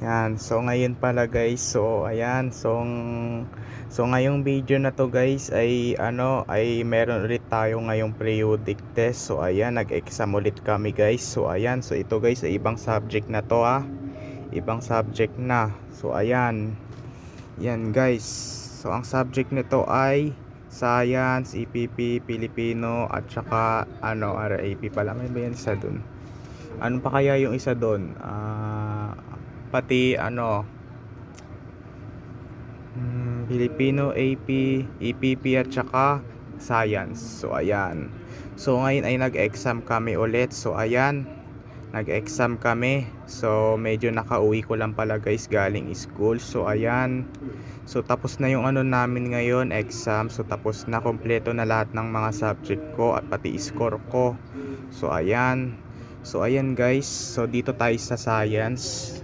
Yan. So ngayon pala guys. So ayan. So ngayong video na to guys ay ay meron ulit tayo ngayong periodic test. So ayan, nag-exam ulit kami guys. So ayan. So ito guys ay ibang subject na to Ibang subject na. So ayan. Yan guys. So ang subject nito ay Science, EPP, Filipino at saka RAP pala. May ba yan isa dun? Ano pa kaya yung isa doon? Pati Filipino, AP, EPP at saka Science. So ayan. So ngayon ay nag-exam kami ulit. So ayan, nag-exam kami. So medyo nakauwi ko lang pala guys galing school. So ayan. So tapos na yung namin ngayon, exam. So tapos na, kompleto na lahat ng mga subject ko at pati score ko. So ayan. So ayan guys. So dito tayo sa Science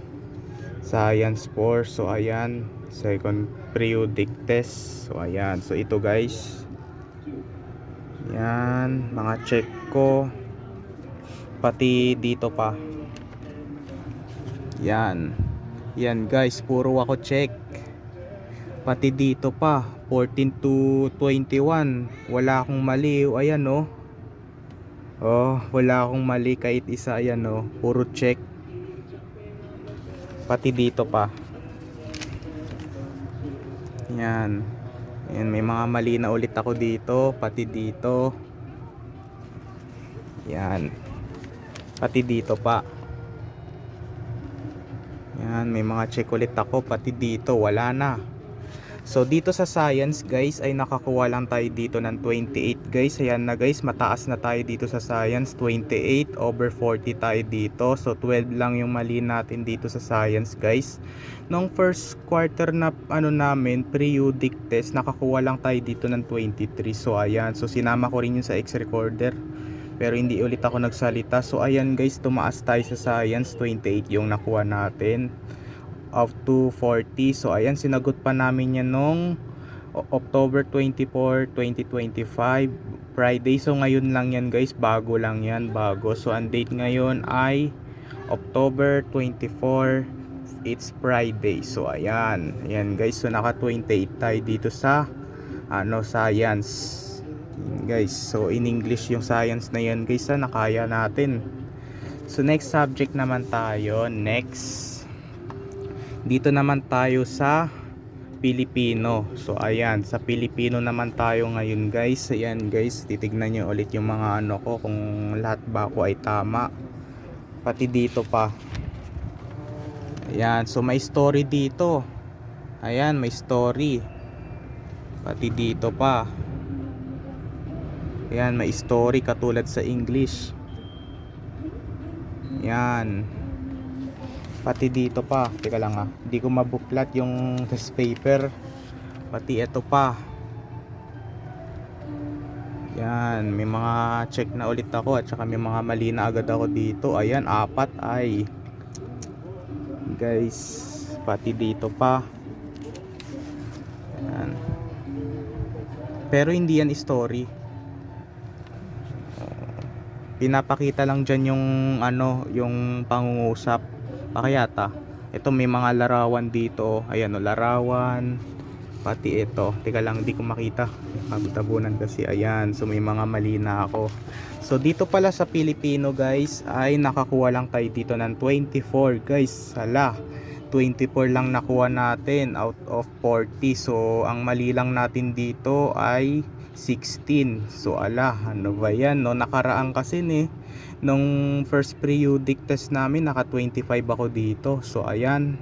4. So ayan, second periodic test. So ayan. So ito guys. Yan, mga check ko. Pati dito pa. Yan. Yan guys, puro ako check. Pati dito pa 14 to 21. Wala akong mali. Ayan wala akong mali kahit isa. Ayan puro check. Pati dito pa. Yan. Yan, may mga mali na ulit ako dito. Pati dito. Yan. Pati dito pa. Yan, may mga check ulit ako. Pati dito, wala na. So dito sa Science guys ay nakakuha lang tayo dito ng 28 guys. Ayan na guys, mataas na tayo dito sa Science. 28 over 40 tayo dito. So 12 lang yung mali natin dito sa Science guys. Nung first quarter na namin periodic test, nakakuha lang tayo dito ng 23. So ayan, so sinama ko rin yun sa X-recorder, pero hindi ulit ako nagsalita. So ayan guys, tumaas tayo sa Science. 28 yung nakuha natin up to 40. So ayan, sinagot pa namin yan nung October 24, 2025 Friday. So ngayon lang yan guys, bago lang yan, bago. So ang date ngayon ay October 24, it's Friday. So ayan, ayan guys, so naka 28 tayo dito sa Science guys. So in English yung Science na yan guys, nakaya natin. So next subject naman tayo. Next, dito naman tayo sa Filipino. So ayan, sa Filipino naman tayo ngayon guys. Ayan guys, titignan nyo ulit yung mga ko, kung lahat ba ako ay tama. Pati dito pa. Ayan, so may story dito. Ayan, may story. Pati dito pa. Ayan, may story katulad sa English. Ayan. Pati dito pa, teka lang hindi ko mabuklat yung test paper. Pati ito pa. Yan, may mga check na ulit ako at saka may mga mali na agad ako dito. Ayan, 4 ay guys. Pati dito pa. Ayan. Pero hindi yan story. Pinapakita lang dyan yung yung pangungusap. Pakayata. Ito may mga larawan dito. Ayan larawan. Pati ito. Teka lang, hindi ko makita. Kabutabunan kasi. Ayan. So may mga mali na ako. So dito pala sa Filipino guys ay nakakuha lang tayo dito ng 24 guys. Sala. 24 lang nakuha natin out of 40. So ang mali lang natin dito ay 16. So ala, ano ba yan nakaraan kasi nung first periodic test namin naka 25 ako dito. So ayan,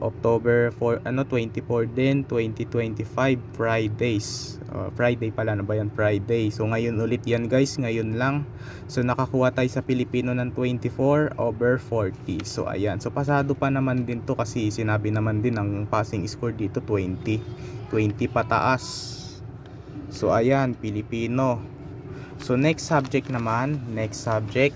October 4 24 din 2025 Fridays. Friday pala, ano ba yan, Friday. So ngayon ulit yan guys, ngayon lang. So nakakuha tayo sa Pilipino ng 24 over 40. So ayan, so pasado pa naman din to kasi sinabi naman din ang passing score dito 20 pataas. So ayan, Pilipino. So next subject naman, next subject.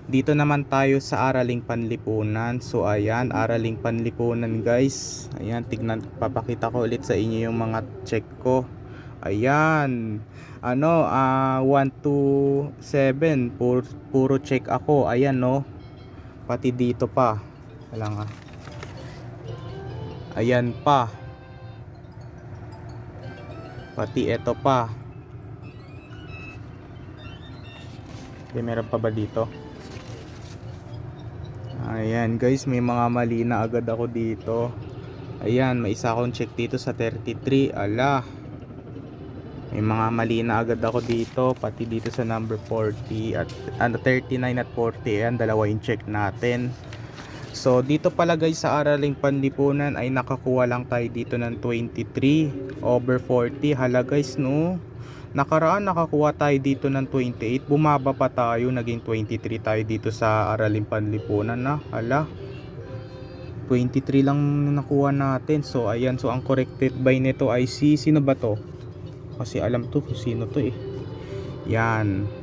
Dito naman tayo sa araling panlipunan. So ayan, araling panlipunan guys. Ayan, tignan, papakita ko ulit sa inyo yung mga check ko. Ayan, 1 to 7 puro check ako. Ayan Pati dito pa. Wala nga. Ayan pa. Pati ito pa. Okay, meron pa ba dito? Ayan guys, may mga mali na agad ako dito. Ayan, may isa akong check dito sa 33. Ala, may mga mali na agad ako dito. Pati dito sa number 40 at 39 at 40. Ayan, dalawa yung check natin. So dito pala guys sa Araling Panlipunan ay nakakuha lang tayo dito ng 23 over 40. Hala guys, no, nakaraan nakakuha tayo dito ng 28. Bumaba pa tayo, naging 23 tayo dito sa Araling Panlipunan na. Hala, 23 lang nakuha natin. So ayan, so ang corrected by nito ay sino ba to? Kasi alam to kung sino to eh. Yan.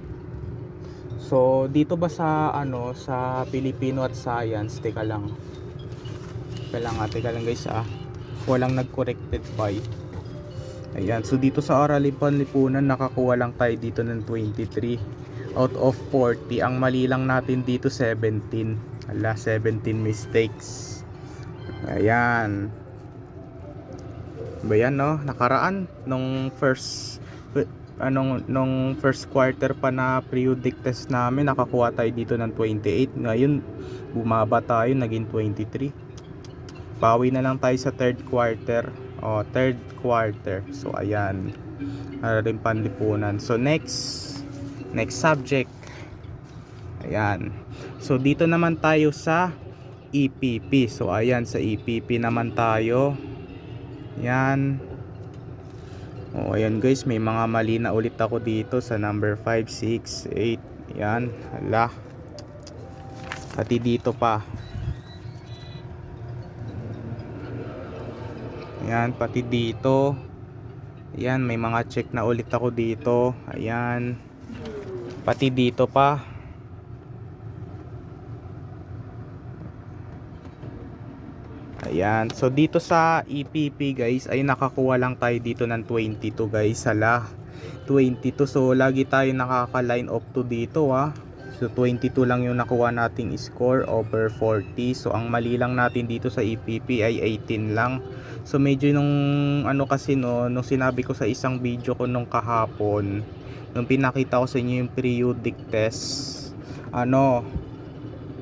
So dito ba sa sa Filipino at Science, teka lang guys walang nag-corrected by. Ayan, so dito sa Araling Panlipunan nakakuha lang tayo dito ng 23 out of 40. Ang mali lang natin dito 17. Ala, 17 mistakes. Ayan. Ba yan, no? Nakaraan nung first quarter pa na periodic test namin, nakakuha tayo dito ng 28. Ngayon bumaba tayo, naging 23. Bawi na lang tayo sa third quarter. So ayan, Araling Panlipunan. So next subject. Ayan. So dito naman tayo sa EPP. So ayan, sa EPP naman tayo. Yan. O ayan guys, may mga mali na ulit ako dito sa number 5, 6, 8. Yan, hala. Pati dito pa. Yan, pati dito. Yan, may mga check na ulit ako dito. Ayan. Pati dito pa. Ayan, so dito sa EPP guys ay nakakuha lang tayo dito ng 22 guys. Hala, 22. So lagi tayo nakaka-line up to dito So 22 lang yung nakuha nating score over 40. So ang mali lang natin dito sa EPP ay 18 lang. So medyo nung kasi nung sinabi ko sa isang video ko nung kahapon, nung pinakita ko sa inyo yung periodic test,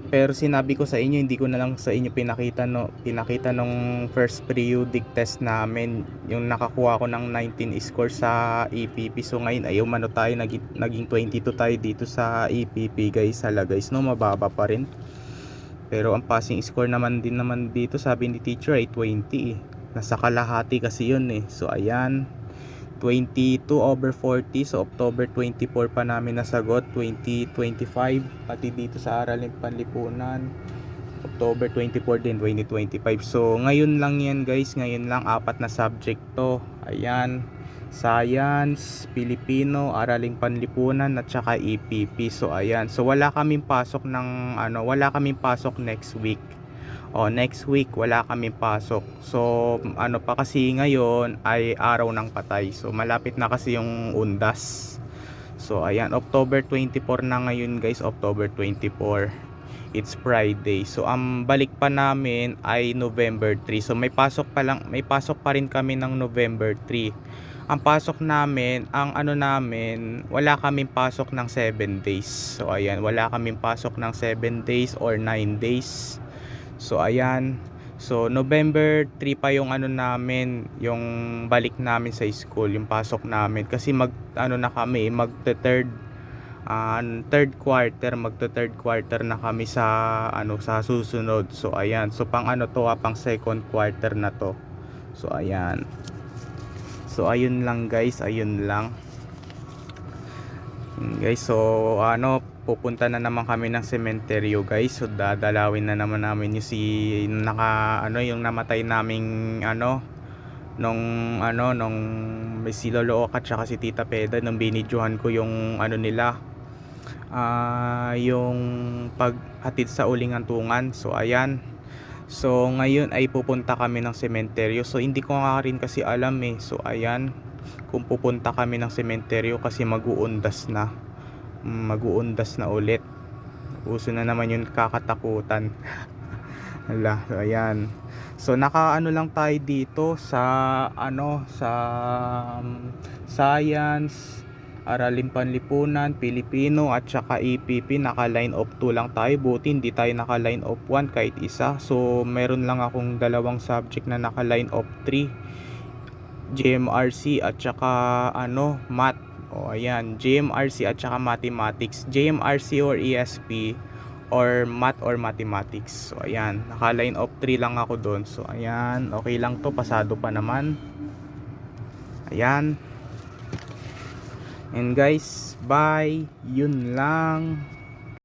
pero sinabi ko sa inyo, hindi ko na lang sa inyo pinakita nung first periodic test namin, yung nakakuha ko ng 19 score sa EPP. So ngayon ay umano tayo, naging 22 tayo dito sa EPP guys. Hala guys, no, mababa pa rin. Pero ang passing score naman dito, sabi ni teacher ay 20 Nasa kalahati kasi yun eh. So ayan, 22 over 40. So October 24 pa namin nasagot, 2025. Pati dito sa Araling Panlipunan October 24 din, 2025. So ngayon lang yan guys, ngayon lang, 4 na subject to. Ayan, Science, Filipino, Araling Panlipunan at saka EPP. So ayan, so wala kaming pasok next week. Next week wala kaming pasok. So pa kasi ngayon ay araw ng patay. So malapit na kasi yung undas. So ayan, October 24 na ngayon guys, October 24. It's Friday. So ang balik pa namin ay November 3. So may pasok pa rin kami ng November 3. Ang pasok namin, wala kaming pasok ng 7 days. So ayan, wala kaming pasok ng 7 days or 9 days. So ayan, so November 3 pa yung namin, yung balik namin sa school, yung pasok namin. Kasi third quarter na kami sa sa susunod. So ayan, so pang pang second quarter na to. So ayan. So ayun lang guys, ayun lang. Guys, so pupunta na naman kami ng sementeryo guys. So dadalawin na naman namin yung yung namatay naming nung may si Lolo Oka at saka si Tita Peda, nung binidyohan ko yung nila, yung paghatid sa uling antungan. So ayan, so ngayon ay pupunta kami ng sementeryo. So hindi ko nga rin kasi alam eh. So ayan, kung pupunta kami ng sementeryo kasi mag-uundas na ulit. Uso na naman yung kakatakutan. Hala, so ayan. So nakaano lang tayo dito sa sa science, aralin panlipunan, Pilipino at saka EPP. Naka line of 2 lang tayo. Buti hindi tayo naka line of 1 kahit isa. So meron lang akong dalawang subject na naka line of 3. GMRC at saka math. O ayan, GMRC at saka mathematics. GMRC or ESP or math or mathematics. So ayan, naka line of 3 lang ako doon. So ayan, okay lang to, pasado pa naman. Ayan. And guys, bye. Yun lang.